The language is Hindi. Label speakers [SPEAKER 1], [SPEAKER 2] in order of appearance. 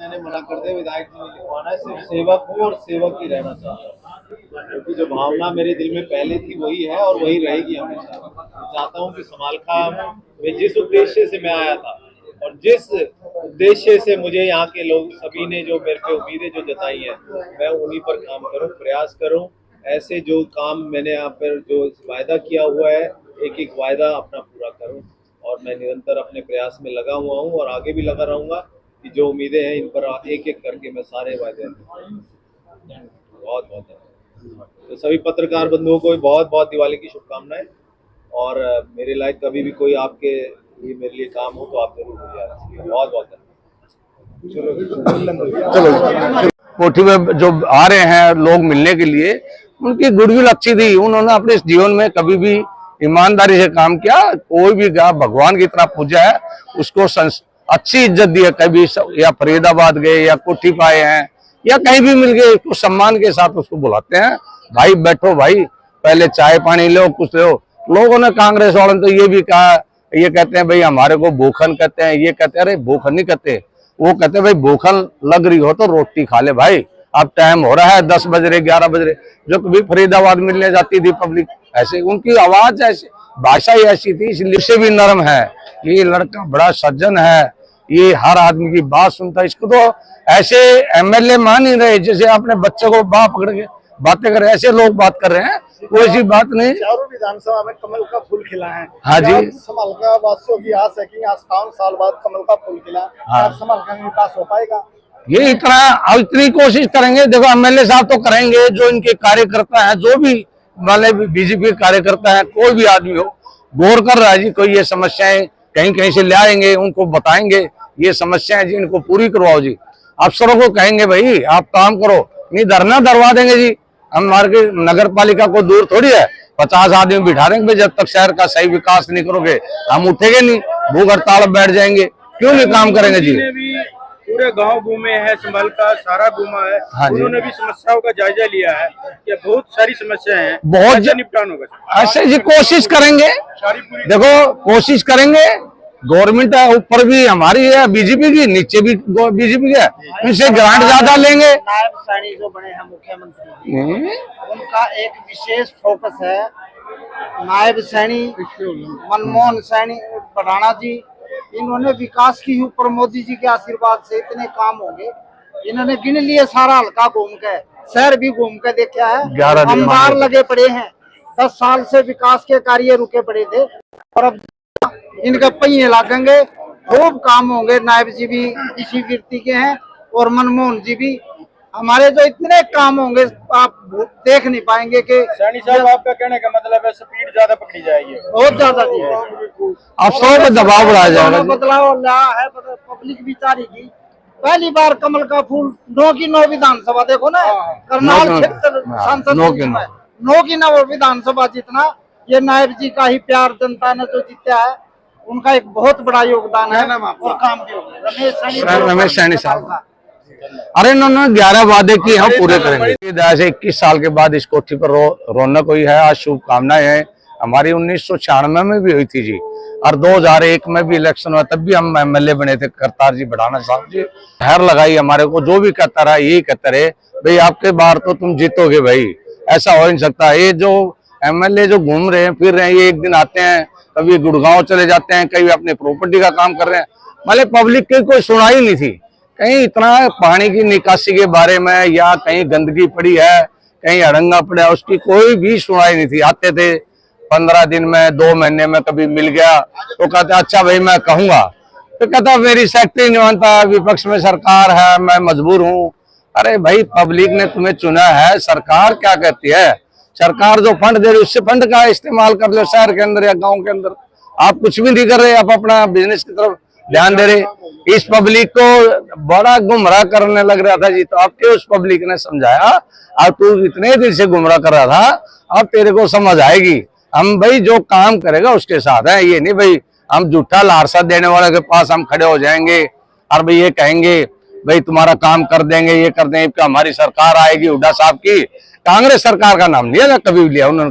[SPEAKER 1] मैंने मना कर दिया, विधायक जी ने लिखवाना है, सिर्फ सेवक हूँ और सेवक ही रहना चाहता हूँ, क्योंकि जो भावना मेरे दिल में पहले थी वही है और वही रहेगी हमेशा। मैं चाहता हूँ कि समालखा में जिस उद्देश्य से मैं आया था और जिस उद्देश्य से मुझे यहाँ के लोग सभी ने जो मेरे पे उम्मीदें जो जताई हैं, मैं उन्हीं पर काम करूँ, प्रयास करूँ। ऐसे जो काम मैंने यहाँ पर जो वायदा किया हुआ है, एक एक वायदा अपना पूरा करूँ, और मैं निरंतर अपने प्रयास में लगा हुआ हूँ और आगे भी लगा रहूंगा कि जो उम्मीदें हैं इन पर एक एक करके मैं सारे वायदे बहुत बहुत है। तो सभी पत्रकार बंधुओं को बहुत बहुत दिवाली की शुभकामनाएं, और मेरे लायक कभी भी कोई आपके लिए मेरे लिए काम हो तो आप जरूर मुझे बहुत बहुत
[SPEAKER 2] चलो कोठी में जो आ रहे हैं लोग मिलने के लिए, उनकी गुडविल अच्छी थी। उन्होंने अपने जीवन में कभी भी ईमानदारी से काम किया। कोई भी भगवान की तरह पूजा है, उसको अच्छी इज्जत दी है। कभी या फरीदाबाद गए या कोठी पाए हैं या कहीं भी मिल गए, उसको सम्मान के साथ उसको बुलाते हैं, भाई बैठो भाई, पहले चाय पानी लो, कुछ लो। लोगों ने कांग्रेस वालों ने तो ये भी कहा, ये कहते हैं भाई हमारे को भूखन कहते हैं, ये कहते हैं अरे भूखन नहीं कहते, वो कहते हैं भाई भूखन लग रही हो तो रोटी खा ले भाई, अब टाइम हो रहा है 10 बज रहे 11 बज रहे। जो कभी फरीदाबाद मिलने जाती थी पब्लिक, ऐसे उनकी आवाज ऐसी, भाषा ही ऐसी थी, इसलिए से भी नरम है। ये लड़का बड़ा सज्जन है, ये हर आदमी की बात सुनता है। इसको तो ऐसे एमएलए मान ही रहे जैसे अपने बच्चे को बाप पकड़ के बातें कर रहे, ऐसे लोग बात कर रहे हैं, कोई सी बात नहीं।
[SPEAKER 3] चारों विधानसभा में कमल का फूल खिला है।
[SPEAKER 2] हाँ जी,
[SPEAKER 3] समालखा वासियों की आस है कि 58 साल बाद कमल का फूल खिला। हाँ। समालखा में विकास हो पाएगा?
[SPEAKER 2] ये इतनी कोशिश करेंगे। देखो एमएलए साहब तो करेंगे, जो इनके कार्यकर्ता हैं, जो भी वाले बीजेपी कार्यकर्ता है, कोई भी आदमी हो, गौर कर रहा है जी। कोई ये समस्याएं कहीं कहीं से ले आएंगे, उनको बताएंगे ये समस्याएं जी, इनको पूरी करवाओ जी। अफसरों को कहेंगे भाई आप काम करो, नहीं धरना धरवा देंगे जी। हम हमारे नगर पालिका को दूर थोड़ी है, 50 आदमी बिठा देंगे, जब तक शहर का सही विकास नहीं करोगे हम उठेंगे नहीं, भूख हड़ताल बैठ जाएंगे, क्यों नहीं काम करेंगे जी।
[SPEAKER 3] पूरे गांव घूमे हैं, समालखा सारा घूमा है। हाँ, उन्होंने भी समस्याओं का जायजा लिया है कि बहुत सारी समस्याएं हैं, बहुत निपटान होगा।
[SPEAKER 2] ऐसे जी कोशिश करेंगे, देखो कोशिश करेंगे। गवर्नमेंट है ऊपर भी हमारी है बीजेपी की, नीचे भी बीजेपी है, इनसे ग्रांट ज्यादा लेंगे।
[SPEAKER 4] नायब सैनी जो बने हैं मुख्यमंत्री, उनका एक विशेष फोकस है। नायब सैनी मनमोहन सैनी पठाना जी, इन्होंने विकास की ऊपर मोदी जी के आशीर्वाद से इतने काम होंगे। इन्होंने गिन लिए, सारा हल्का घूम के, शहर भी घूम के देखा है। अंबार लगे पड़े हैं, 10 साल से विकास के कार्य रुके पड़े थे, और अब इनके पहिए लागेंगे, खूब काम होंगे। नायब जी भी इसी वृत्ति के हैं और मनमोहन जी भी। हमारे जो इतने काम होंगे आप देख नहीं पाएंगे। कि
[SPEAKER 3] सैनी साहब आपका कहने का मतलब है स्पीड ज्यादा पकड़ी जाएगी,
[SPEAKER 4] बहुत ज्यादा जी,
[SPEAKER 2] अफसरों पर दबाव बढ़ाया जाएगा।
[SPEAKER 4] बदलाव लाया है पब्लिक विचारी की। पहली बार कमल का फूल 9 की 9 विधानसभा, देखो ना करनाल क्षेत्र सांसद 9 की 9 विधानसभा जितना, ये नायब जी का ही प्यार जनता ने जो जीता है, उनका एक बहुत बड़ा योगदान है। और काम भी रमेश सैनी साहब,
[SPEAKER 2] अरे इन्होंने 11 वादे किए हम पूरे करेंगे। 21 साल के बाद इस कोठी पर रौनक हुई है, आज शुभकामनाएं हैं। हमारी 1996 में भी हुई थी जी, और 2001 में भी इलेक्शन हुआ, तब भी हम एमएलए बने थे, करतार जी बढ़ाना साहब जी। हर लगाई हमारे को, जो भी कहता रहा यही कहते रहे, भाई आपके बार तो तुम जीतोगे भाई, ऐसा हो नहीं सकता। ये जो एमएलए जो घूम रहे हैं फिर रहे हैं, ये एक दिन आते हैं, कभी गुड़गांव चले जाते हैं, कभी अपने प्रॉपर्टी का काम कर रहे हैं, मतलब पब्लिक की कोई सुनाई नहीं थी। कहीं इतना पानी की निकासी के बारे में या कहीं गंदगी पड़ी है, कहीं अड़ंगा पड़ा है, उसकी कोई भी सुनाई नहीं थी। आते थे 15 दिन में, 2 महीने में कभी मिल गया तो कहते अच्छा भाई मैं कहूंगा, तो कहता मेरी सेक्रेटरी नहीं मानता, विपक्ष में सरकार है, मैं मजबूर हूँ। अरे भाई पब्लिक ने तुम्हें चुना है, सरकार क्या कहती है? सरकार जो फंड दे रही है उससे फंड का इस्तेमाल कर लो शहर के अंदर या गांव के अंदर। आप कुछ भी नहीं कर रहे, आप अपना बिजनेस की तरफ ध्यान दे रहे। इस पब्लिक को बड़ा गुमराह करने लग रहा था जी, तो आपके उस पब्लिक ने समझाया, अब तू इतने दिन से गुमराह कर रहा था, अब तेरे को समझ आएगी। हम भाई जो काम करेगा उसके साथ है, ये नहीं भाई हम झूठा लारसा देने वाले के पास हम खड़े हो जाएंगे और भाई ये कहेंगे भाई तुम्हारा काम कर देंगे, ये कर देंगे, हमारी सरकार आएगी हुड्डा साहब की। कांग्रेस सरकार का नाम लिया कभी भी लिया उन्होंने।